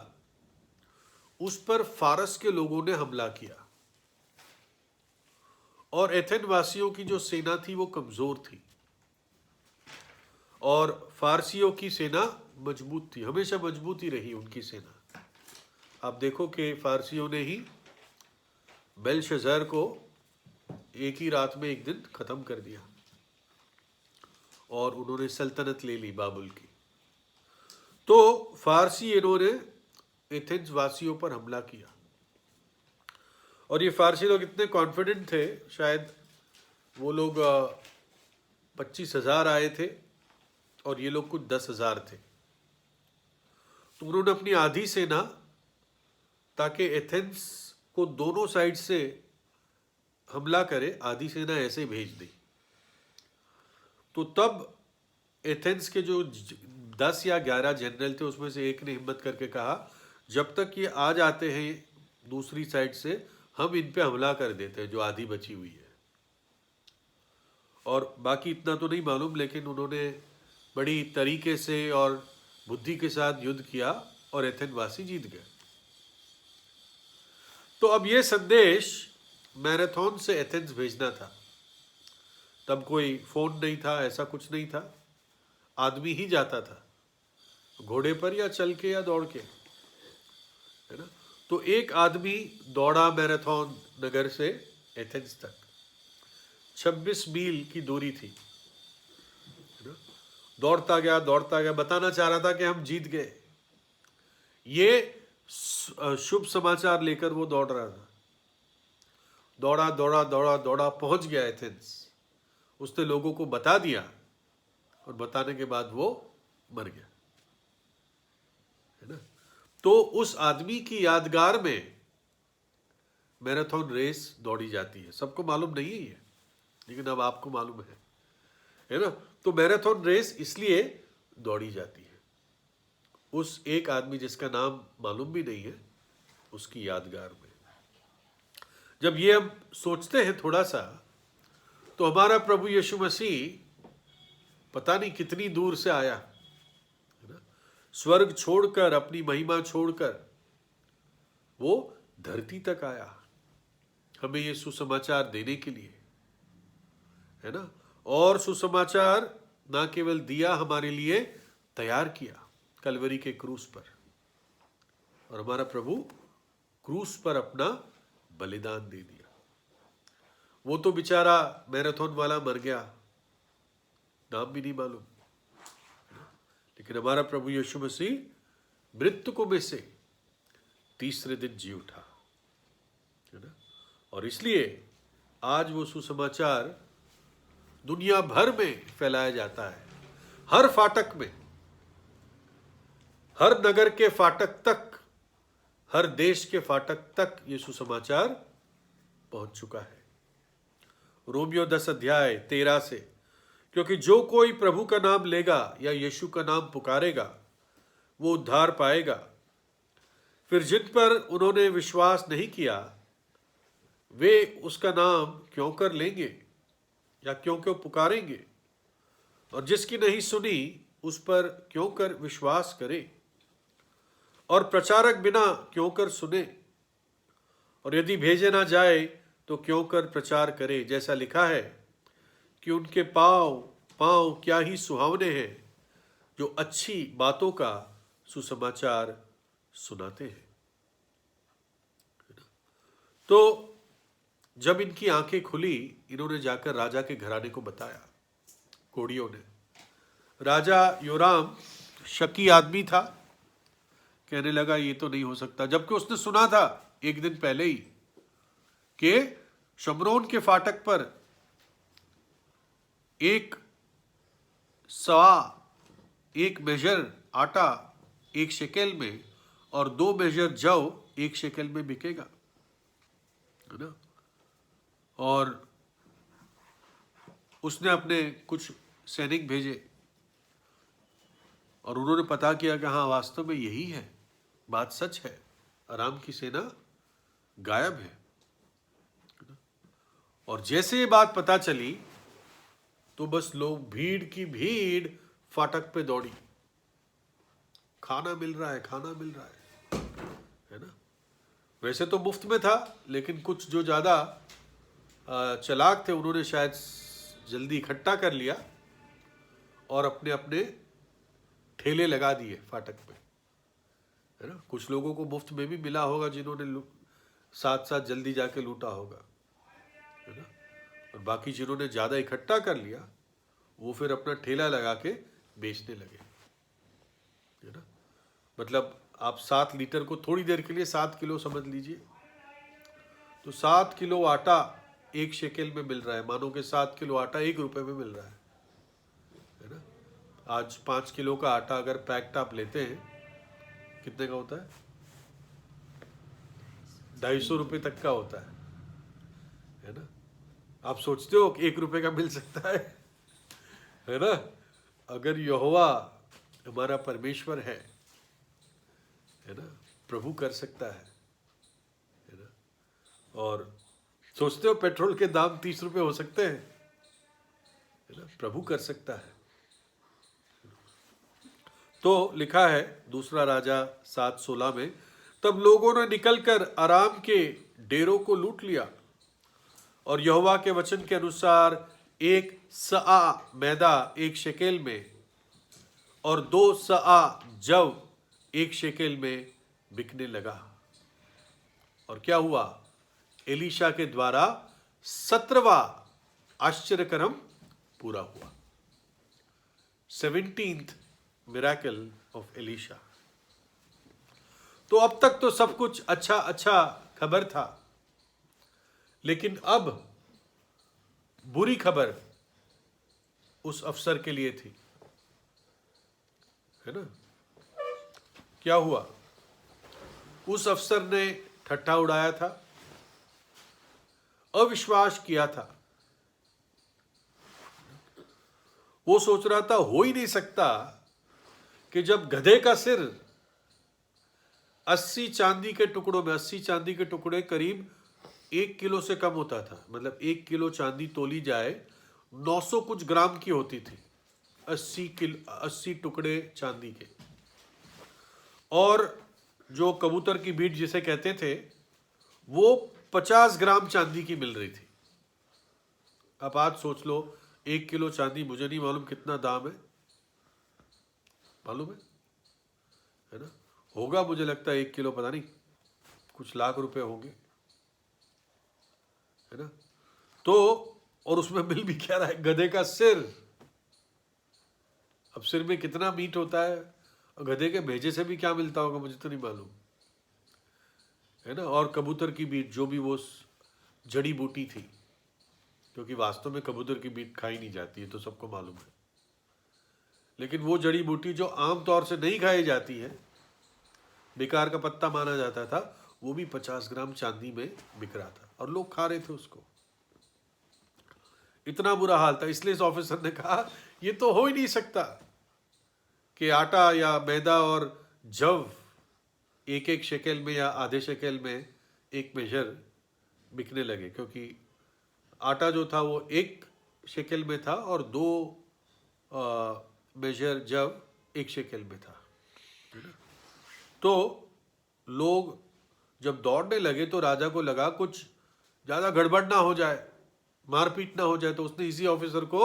[SPEAKER 1] उस पर फारस के लोगों ने हमला किया, और एथेन वासियों की जो सेना थी वो कमजोर थी, और फारसियों की सेना मजबूत थी, हमेशा मजबूत ही रही उनकी सेना। आप देखो कि फारसियों ने ही बेलशज़र को एक ही रात में एक दिन खत्म कर दिया, और उन्होंने सल्तनत ले ली बाबुल की। तो फारसी इन्होंने एथेंस वासियों पर हमला किया, और ये फारसी लोग इतने कॉन्फिडेंट थे, शायद वो लोग 25,000 आए थे और ये लोग कुछ 10,000 थे। तो उन्होंने अपनी आधी सेना, ताकि एथेंस को दोनों साइड से हमला करे, आधी सेना ऐसे भेज दी। तो तब एथेंस के जो 10 या 11 जनरल थे, उसमें से एक ने हिम्मत करके कहा जब तक ये आ जाते हैं दूसरी साइड से, हम इन पे हमला कर देते हैं जो आधी बची हुई है। और बाकी इतना तो नहीं मालूम, लेकिन उन्होंने बड़ी तरीके से और बुद्धि के साथ युद्ध किया, और एथेन वासी जीत गए। तो अब ये संदेश मैराथन से एथेंस भेजना था। तब कोई फोन नहीं था, ऐसा कुछ नहीं था, आदमी ही जाता था, घोड़े पर या चल के या दौड़ के, है ना। तो एक आदमी दौड़ा मैराथन नगर से एथेंस तक, 26 मील की दूरी थी, है ना। दौड़ता गया, बताना चाह रहा था कि हम जीत गए। ये शुभ समाचार लेकर वो दौड़ रहा था। दौड़ा, पहुंच गया एथेंस। उसने लोगों को बता दिया, और बताने के बाद वो मर गया, है ना। तो उस आदमी की यादगार में मैराथन रेस दौड़ी जाती है। सबको मालूम नहीं है ये, लेकिन अब आपको मालूम है ना। तो मैराथन रेस इसलिए दौड़ी जाती है उस एक आदमी जिसका नाम मालूम भी नहीं है, उसकी यादगार में। जब ये हम सोचते हैं थोड़ा सा, तो हमारा प्रभु यीशु मसीह पता नहीं कितनी दूर से आया, है ना, स्वर्ग छोड़कर, अपनी महिमा छोड़कर वो धरती तक आया हमें ये सुसमाचार देने के लिए, है ना। और सुसमाचार ना केवल दिया, हमारे लिए तैयार किया कलवरी के क्रूस पर। और हमारा प्रभु क्रूस पर अपना बलिदान दे दिया। वो तो बेचारा मैराथन वाला मर गया, नाम भी नहीं मालूम, लेकिन हमारा प्रभु यीशु मसीह मृतकों में से तीसरे दिन जी उठा, है ना। और इसलिए आज वो सुसमाचार दुनिया भर में फैलाया जाता है, हर फाटक में, हर नगर के फाटक तक, हर देश के फाटक तक ये सुसमाचार पहुंच चुका है। रोमियो 10 अध्याय 13 से, क्योंकि जो कोई प्रभु का नाम लेगा या यीशु का नाम पुकारेगा वो उद्धार पाएगा। फिर जिन पर उन्होंने विश्वास नहीं किया वे उसका नाम क्यों कर लेंगे या क्यों पुकारेंगे, और जिसकी नहीं सुनी उस पर क्यों कर विश्वास करे, और प्रचारक बिना क्यों कर सुने, और यदि भेजे ना जाए तो क्यों कर प्रचार करे। जैसा लिखा है कि उनके पांव क्या ही सुहावने हैं जो अच्छी बातों का सुसमाचार सुनाते हैं। तो जब इनकी आंखें खुली, इन्होंने जाकर राजा के घराने को बताया, कोड़ियों ने। राजा योराम शकी आदमी था, कहने लगा ये तो नहीं हो सकता, जबकि उसने सुना था एक दिन पहले ही कि शमरोन के फाटक पर एक मेजर आटा 1 शेकेल में और 2 मेजर जौ 1 शेकेल में बिकेगा, है ना। और उसने अपने कुछ सैनिक भेजे और उन्होंने पता किया कि हाँ वास्तव में यही है, बात सच है, अराम की सेना गायब है। और जैसे ये बात पता चली तो बस लोग भीड़ की भीड़ फाटक पे दौड़ी, खाना मिल रहा है, खाना मिल रहा है ना। वैसे तो मुफ्त में था, लेकिन कुछ जो ज्यादा चालाक थे उन्होंने शायद जल्दी इकट्ठा कर लिया और अपने अपने ठेले लगा दिए फाटक पे, है ना। कुछ लोगों को मुफ्त में भी मिला होगा जिन्होंने साथ साथ जल्दी जाके लूटा होगा, है ना। और बाकी जिन्होंने ज्यादा इकट्ठा कर लिया वो फिर अपना ठेला लगा के बेचने लगे, है ना। मतलब आप 7 लीटर को थोड़ी देर के लिए 7 किलो समझ लीजिए, तो 7 किलो आटा 1 शेकेल में मिल रहा है। मानो कि 7 किलो आटा 1 रुपए में मिल रहा है ना। आज 5 किलो का आटा अगर पैक्ट आप लेते हैं कितने का होता है? 250 रुपये तक का होता है ना। आप सोचते हो कि 1 रुपए का मिल सकता है ना। अगर यहोवा हमारा परमेश्वर है ना, प्रभु कर सकता है ना। और सोचते हो पेट्रोल के दाम 30 रुपए हो सकते हैं, है ना, प्रभु कर सकता है। तो लिखा है दूसरा राजा 7:16 में, तब लोगों ने निकलकर अराम के डेरों को लूट लिया और यहोवा के वचन के अनुसार 1 सआ मैदा 1 शेकेल में और 2 सआ जौ 1 शेकेल में बिकने लगा। और क्या हुआ? एलीशा के द्वारा 17वां आश्चर्यकर्म पूरा हुआ। 17th miracle of Elisha. तो अब तक तो सब कुछ अच्छा खबर था, लेकिन अब बुरी खबर उस अफसर के लिए थी, है ना। क्या हुआ? उस अफसर ने ठट्ठा उड़ाया था, अविश्वास किया था। वो सोच रहा था हो ही नहीं सकता कि जब गधे का सिर 80 चांदी के टुकड़ों में, 80 चांदी के टुकड़े करीब 1 किलो से कम होता था, मतलब 1 किलो चांदी तोली जाए 900 कुछ ग्राम की होती थी, 80 टुकड़े चांदी के। और जो कबूतर की बीट जिसे कहते थे वो 50 ग्राम चांदी की मिल रही थी। अब आज सोच लो 1 किलो चांदी, मुझे नहीं मालूम कितना दाम है, मालूम है ना? होगा, मुझे लगता है 1 किलो पता नहीं कुछ लाख रुपए होंगे, है ना? तो और उसमें मिल भी क्या रहा है? गधे का सिर। अब सिर में कितना मीट होता है, और गधे के भेजे से भी क्या मिलता होगा मुझे तो नहीं मालूम, है ना? और कबूतर की बीट, जो भी वो जड़ी बूटी थी, क्योंकि वास्तव में कबूतर की बीट खाई नहीं जाती है तो सबको मालूम है, लेकिन वो जड़ी बूटी जो आम तौर से नहीं खाई जाती है, बेकार का पत्ता माना जाता था, वो भी 50 ग्राम चांदी में बिक रहा था और लोग खा रहे थे उसको। इतना बुरा हाल था। इसलिए इस ऑफिसर ने कहा ये तो हो ही नहीं सकता कि आटा या मैदा और जव एक एक शेकेल में या आधे शेकेल में एक मेजर बिकने लगे, क्योंकि आटा जो था वो 1 शेकेल में था और 2 मेजर जव 1 शेकेल में था। तो लोग जब दौड़ने लगे तो राजा को लगा कुछ ज़्यादा गड़बड़ ना हो जाए, मारपीट ना हो जाए, तो उसने इसी ऑफिसर को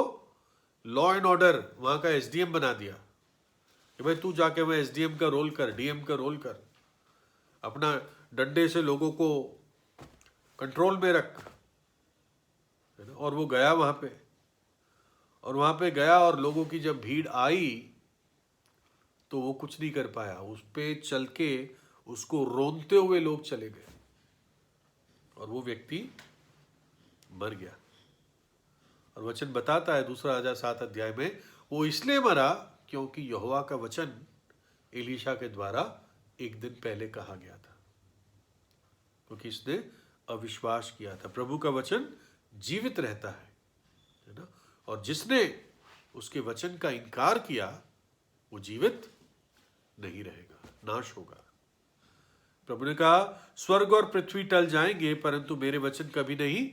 [SPEAKER 1] लॉ एंड ऑर्डर वहाँ का एसडीएम बना दिया कि भाई तू जाके वह एसडीएम का रोल कर, डीएम का रोल कर, अपना डंडे से लोगों को कंट्रोल में रख, है ना? और वो गया वहाँ पे, और वहाँ पे गया और लोगों की जब भीड़ आई तो वो कुछ नहीं कर पाया, उस पे चल के उसको रोनते हुए लोग चले गए और वो व्यक्ति मर गया। और वचन बताता है 2 राजा 7 अध्याय में, वो इसलिए मरा क्योंकि यहोवा का वचन एलीशा के द्वारा एक दिन पहले कहा गया था, क्योंकि इसने अविश्वास किया था। प्रभु का वचन जीवित रहता है ना? और जिसने उसके वचन का इनकार किया वो जीवित नहीं रहेगा, नाश होगा। प्रभु ने कहा स्वर्ग और पृथ्वी टल जाएंगे परंतु मेरे वचन कभी नहीं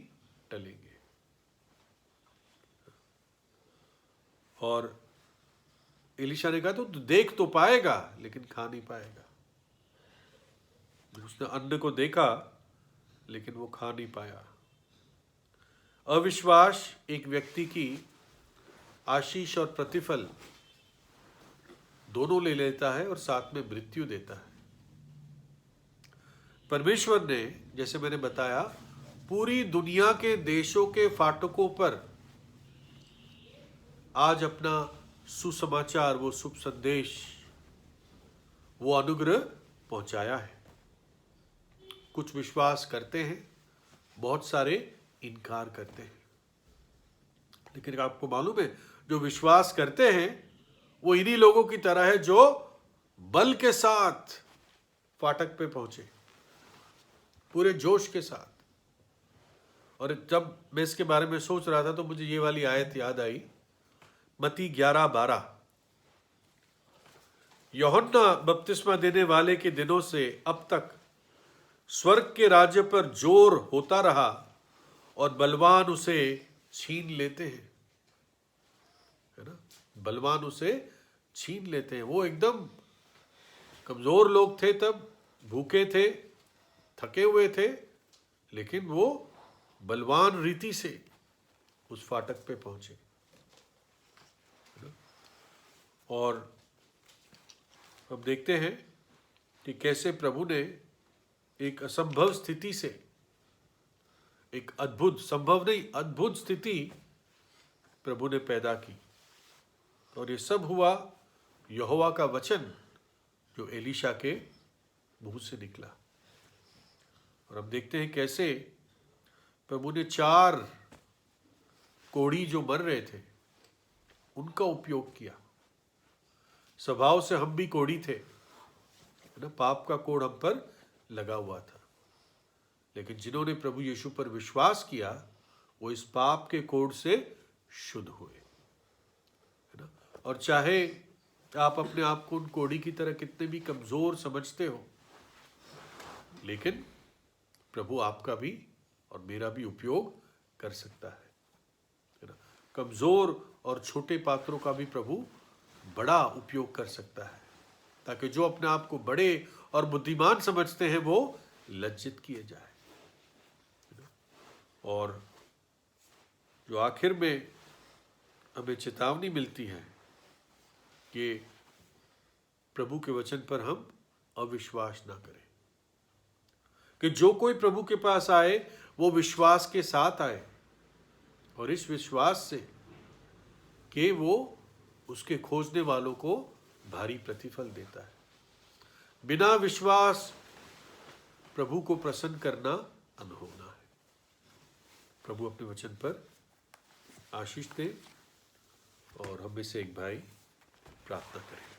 [SPEAKER 1] टलेंगे। और एलीशा ने कहा तो देख तो पाएगा लेकिन खा नहीं पाएगा। उसने अन्न को देखा लेकिन वो खा नहीं पाया। अविश्वास एक व्यक्ति की आशीष और प्रतिफल दोनों ले लेता है और साथ में मृत्यु देता है। परमेश्वर ने, जैसे मैंने बताया, पूरी दुनिया के देशों के फाटकों पर आज अपना सुसमाचार, वो शुभ संदेश, वो अनुग्रह पहुंचाया है। कुछ विश्वास करते हैं, बहुत सारे इनकार करते हैं, लेकिन आपको मालूम है जो विश्वास करते हैं वो इन्हीं लोगों की तरह है जो बल के साथ फाटक पे पहुंचे, पूरे जोश के साथ। और जब मैं इसके बारे में सोच रहा था तो मुझे ये वाली आयत याद आई, मत्ती 11:12, यूहन्ना बपतिस्मा देने वाले के दिनों से अब तक स्वर्ग के राज्य पर जोर होता रहा और बलवान उसे छीन लेते हैं, है ना? बलवान उसे छीन लेते हैं। वो एकदम कमजोर लोग थे, तब भूखे थे, थके हुए थे, लेकिन वो बलवान रीति से उस फाटक पे पहुंचे। और अब देखते हैं कि कैसे प्रभु ने एक असंभव स्थिति से एक अद्भुत, संभव नहीं अद्भुत स्थिति प्रभु ने पैदा की। और ये सब हुआ यहोवा का वचन जो एलीशा के मुंह से निकला। और अब देखते हैं कैसे प्रभु ने 4 कोढ़ी जो मर रहे थे उनका उपयोग किया। स्वभाव से हम भी कोढ़ी थे, है ना? पाप का कोढ़ हम पर लगा हुआ था, लेकिन जिन्होंने प्रभु यीशु पर विश्वास किया वो इस पाप के कोढ़ से शुद्ध हुए, है ना? और चाहे आप अपने आप को उन कोढ़ी की तरह कितने भी कमजोर समझते हो, लेकिन प्रभु आपका भी और मेरा भी उपयोग कर सकता है ना। कमजोर और छोटे पात्रों का भी प्रभु बड़ा उपयोग कर सकता है, ताकि जो अपने आप को बड़े और बुद्धिमान समझते हैं वो लज्जित किए जाए। और जो आखिर में हमें चेतावनी मिलती है कि प्रभु के वचन पर हम अविश्वास ना करें, कि जो कोई प्रभु के पास आए वो विश्वास के साथ आए, और इस विश्वास से कि वो उसके खोजने वालों को भारी प्रतिफल देता है। बिना विश्वास प्रभु को प्रसन्न करना अनहोना है। प्रभु अपने वचन पर आशीष दे, और हम में से एक भाई प्रार्थना करें।